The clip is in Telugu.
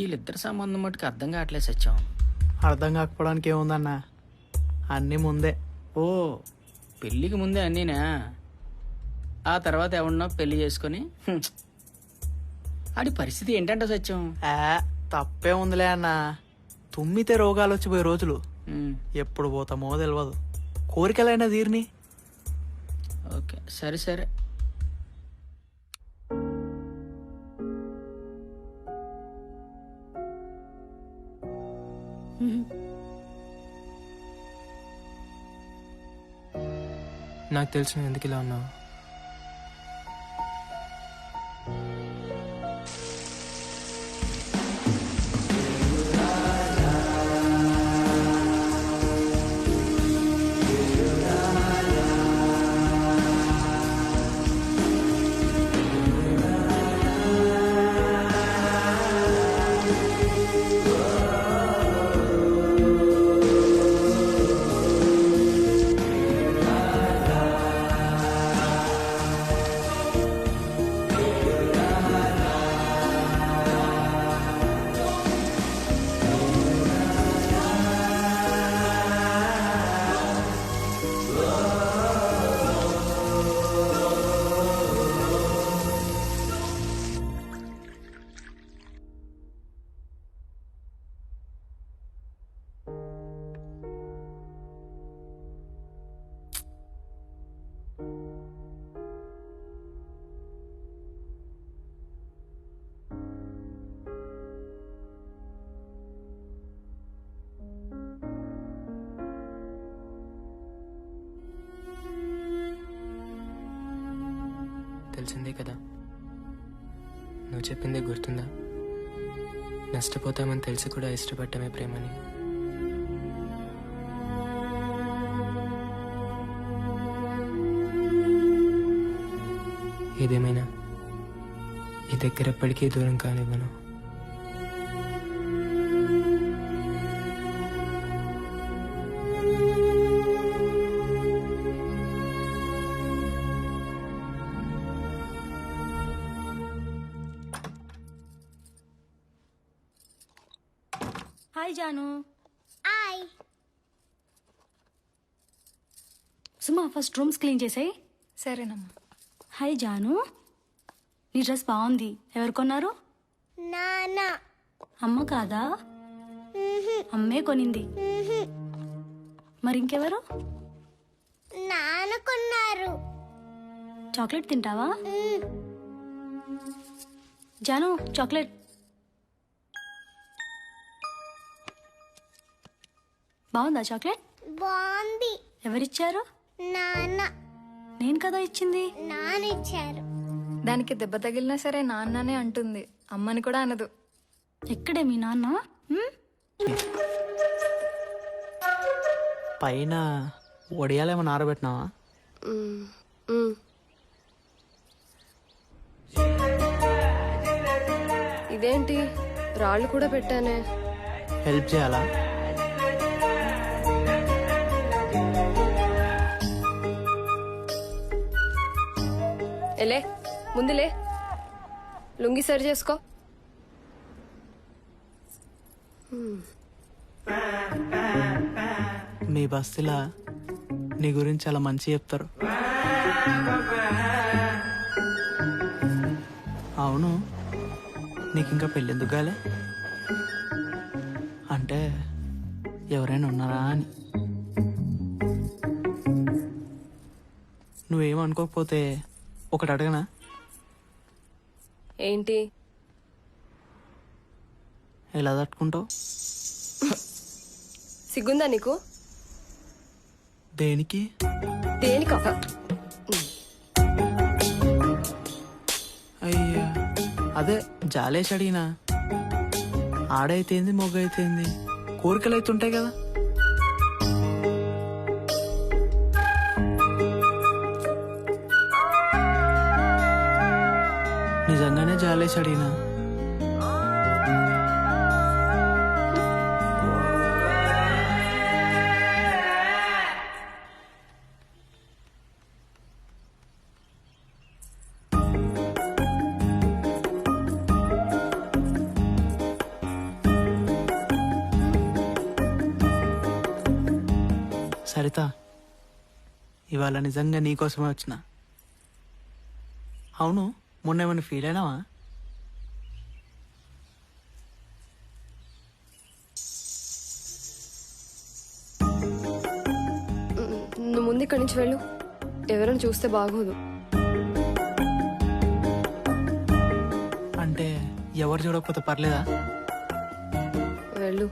వీళ్ళిద్దరి సంబంధం మటుకు అర్థం కావట్లేదు సత్యం. అర్థం కాకపోవడానికి ఏముందన్నా, అన్నీ ముందే. ఓ పెళ్ళికి ముందే అన్నీనా? ఆ తర్వాత ఎవడన్నా పెళ్లి చేసుకొని ఆడి పరిస్థితి ఏంటంటే సత్యం? తప్పే ఉందిలే అన్న, తుమ్మితే రోగాలు వచ్చిపోయే రోజులు ఉమ్, ఎప్పుడు పోతామో తెలియదు. కోరికలైనా తీరిని. ఓకే సరే సరే. నాకు తెలిసిన ఎందుకు ఇలా ఉన్నావు? తెలిసిందే కదా, నువ్వు చెప్పిందే గుర్తుందా? నష్టపోతామని తెలిసి కూడా ఇష్టపడటమే ప్రేమని. ఏదేమైనా ఈ దగ్గర ఎప్పటికీ దూరం కానివ్వను. హాయ్ జాను. హాయ్. సుమా ఫస్ట్ రూమ్స్ క్లీన్ చేసాయి. సరేనమ్మా. హాయ్ జాను, నీ డ్రెస్ బాగుంది. ఎవరు కొన్నారు? నాన్న. అమ్మ కాదా? అమ్మే కొనింది. మరి ఇంకెవరు? నాన్న కొన్నారు. చాక్లెట్ తింటావా? జాను చాక్లెట్. బాగుందా చాక్లెట్? బాగుంది. ఎవరిచ్చారు? నాన్న. నేను కదా ఇచ్చింది. నాన్న ఇచ్చారు. దానికి దెబ్బ తగిలినా సరే నాన్ననే అంటుంది, అమ్మని కూడా అనదు. ఎక్కడే మీ నాన్న? పైన వడియాలేమన్నా ఆరబెట్టినావా? ఇదేంటి రాళ్ళు కూడా పెట్టానే. హెల్ప్ చేయాలా? ఎలే ముందులే, లుంగి సరి చేసుకో. మీ బస్తీలా నీ గురించి చాలా మంచి చెప్తారు. అవును, నీకు ఇంకా పెళ్ళెందుకు కాలే? అంటే ఎవరైనా ఉన్నారా అని. నువ్వేమనుకోకపోతే ఒకటి అడగనా? ఏంటి? ఎలా తట్టుకుంటావు? సిగ్గుందా నీకు? దేనికి? దేనికా? అయ్యా, అదే జాలేసి అడిగినా. ఆడైతేంది మొగ్గైతేంది, కోరికలు అయితే ఉంటాయి కదా. నిజంగానే జాలేసి అడిగినా. సరిత ఇవాళ నిజంగా నీకోసమే వచ్చిన. అవును, మొన్న ఏమైనా ఫీల్ అయినావా? నువ్వు ముందు ఇక్కడి నుంచి వెళ్ళు, ఎవరైనా చూస్తే బాగోదు. అంటే ఎవరు చూడకపోతే పర్లేదా? వెళ్ళు.